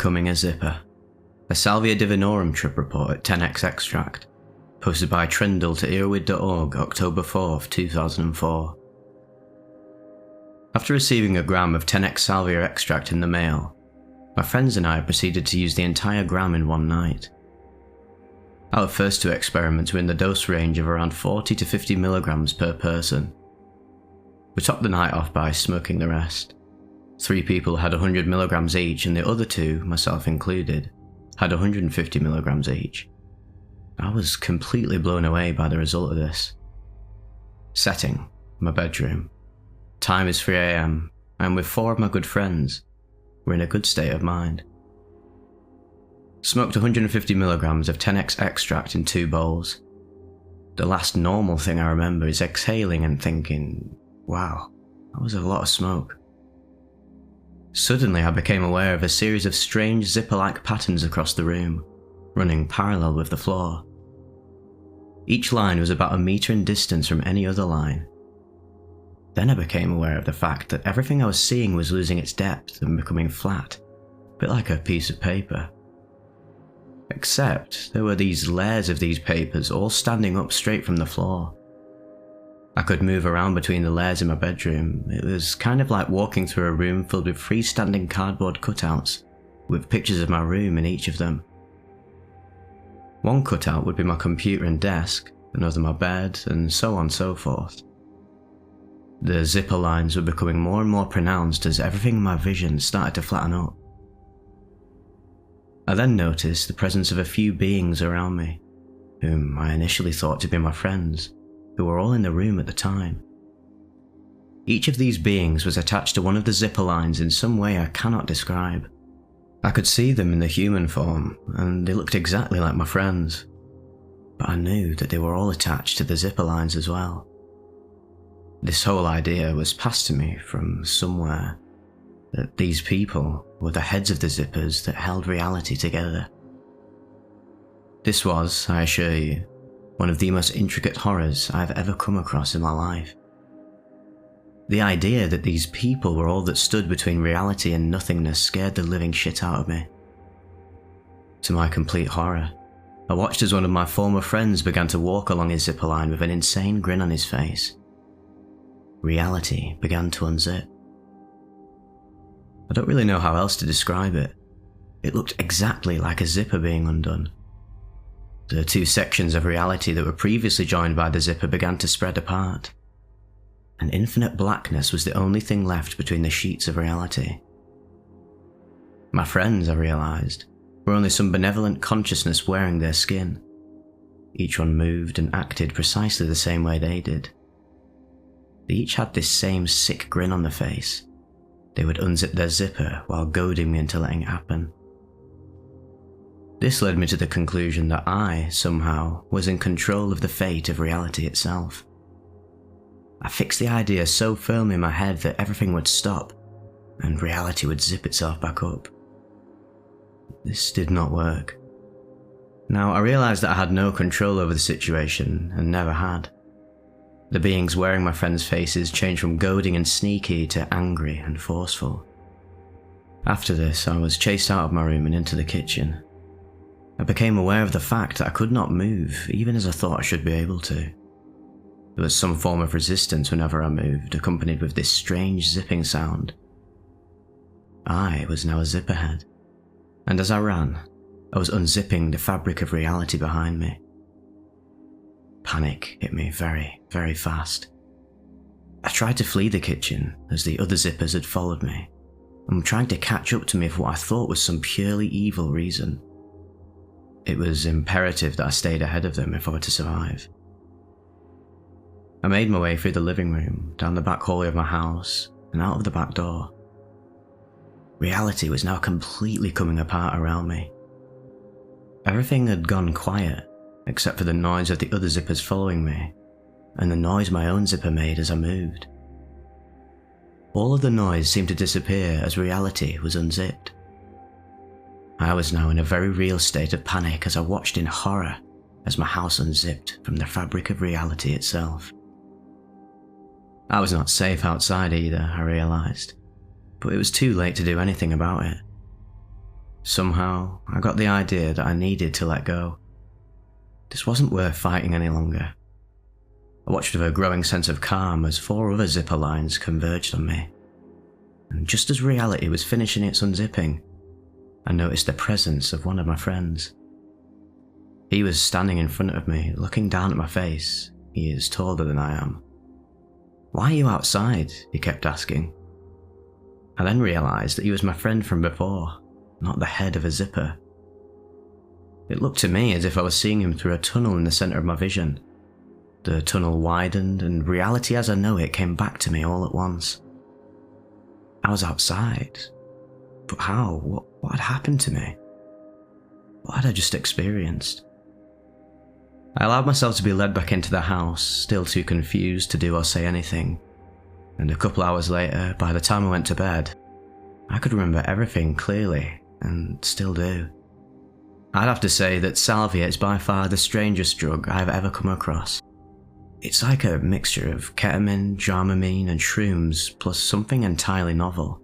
Becoming a Zipper, a Salvia divinorum trip report at 10x extract, posted by Trindle to earwid.org October 4th, 2004. After receiving a gram of 10x Salvia extract in the mail, my friends and I proceeded to use the entire gram in one night. Our first two experiments were in the dose range of around 40 to 50 milligrams per person. We topped the night off by smoking the rest. 3 people had 100 milligrams each, and the other 2, myself included, had 150 milligrams each. I was completely blown away by the result of this. Setting: my bedroom. Time is 3 AM, and with 4 of my good friends, we're in a good state of mind. Smoked 150 milligrams of 10x extract in 2 bowls. The last normal thing I remember is exhaling and thinking, wow, that was a lot of smoke. Suddenly I became aware of a series of strange zipper-like patterns across the room, running parallel with the floor. Each line was about 1 meter in distance from any other line. Then I became aware of the fact that everything I was seeing was losing its depth and becoming flat, a bit like a piece of paper. Except there were these layers of these papers all standing up straight from the floor. I could move around between the layers in my bedroom. It was kind of like walking through a room filled with freestanding cardboard cutouts, with pictures of my room in each of them. One cutout would be my computer and desk, another my bed, and so on and so forth. The zipper lines were becoming more and more pronounced as everything in my vision started to flatten up. I then noticed the presence of a few beings around me, whom I initially thought to be my friends, who were all in the room at the time. Each of these beings was attached to one of the zipper lines in some way I cannot describe. I could see them in the human form, and they looked exactly like my friends, but I knew that they were all attached to the zipper lines as well. This whole idea was passed to me from somewhere, that these people were the heads of the zippers that held reality together. This was, I assure you, one of the most intricate horrors I've ever come across in my life. The idea that these people were all that stood between reality and nothingness scared the living shit out of me. To my complete horror, I watched as one of my former friends began to walk along his zipper line with an insane grin on his face. Reality began to unzip. I don't really know how else to describe it. It looked exactly like a zipper being undone. The 2 sections of reality that were previously joined by the zipper began to spread apart. And infinite blackness was the only thing left between the sheets of reality. My friends, I realized, were only some benevolent consciousness wearing their skin. Each one moved and acted precisely the same way they did. They each had this same sick grin on their face. They would unzip their zipper while goading me into letting it happen. This led me to the conclusion that I, somehow, was in control of the fate of reality itself. I fixed the idea so firmly in my head that everything would stop, and reality would zip itself back up. This did not work. Now, I realized that I had no control over the situation, and never had. The beings wearing my friends' faces changed from goading and sneaky to angry and forceful. After this, I was chased out of my room and into the kitchen. I became aware of the fact that I could not move, even as I thought I should be able to. There was some form of resistance whenever I moved, accompanied with this strange zipping sound. I was now a zipperhead, and as I ran, I was unzipping the fabric of reality behind me. Panic hit me very, very fast. I tried to flee the kitchen as the other zippers had followed me, and were trying to catch up to me for what I thought was some purely evil reason. It was imperative that I stayed ahead of them if I were to survive. I made my way through the living room, down the back hallway of my house, and out of the back door. Reality was now completely coming apart around me. Everything had gone quiet, except for the noise of the other zippers following me, and the noise my own zipper made as I moved. All of the noise seemed to disappear as reality was unzipped. I was now in a very real state of panic as I watched in horror as my house unzipped from the fabric of reality itself. I was not safe outside either, I realized, but it was too late to do anything about it. Somehow, I got the idea that I needed to let go. This wasn't worth fighting any longer. I watched with a growing sense of calm as 4 other zipper lines converged on me. And just as reality was finishing its unzipping, I noticed the presence of one of my friends. He was standing in front of me, looking down at my face. He is taller than I am. "Why are you outside?" he kept asking. I then realised that he was my friend from before, not the head of a zipper. It looked to me as if I was seeing him through a tunnel in the centre of my vision. The tunnel widened, and reality as I know it came back to me all at once. I was outside. But how? What had happened to me? What had I just experienced? I allowed myself to be led back into the house, still too confused to do or say anything. And a couple hours later, by the time I went to bed, I could remember everything clearly, and still do. I'd have to say that Salvia is by far the strangest drug I've ever come across. It's like a mixture of ketamine, dramamine and shrooms, plus something entirely novel.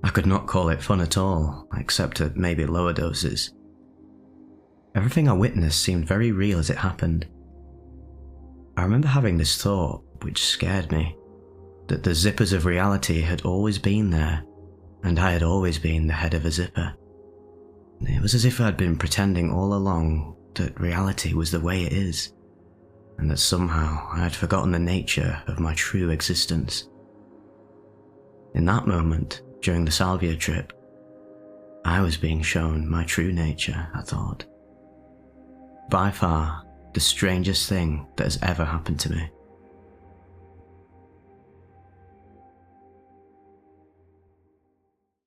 I could not call it fun at all, except at maybe lower doses. Everything I witnessed seemed very real as it happened. I remember having this thought, which scared me, that the zippers of reality had always been there, and I had always been the head of a zipper. It was as if I'd been pretending all along that reality was the way it is, and that somehow I had forgotten the nature of my true existence. In that moment, during the Salvia trip, I was being shown my true nature, I thought. By far, the strangest thing that has ever happened to me.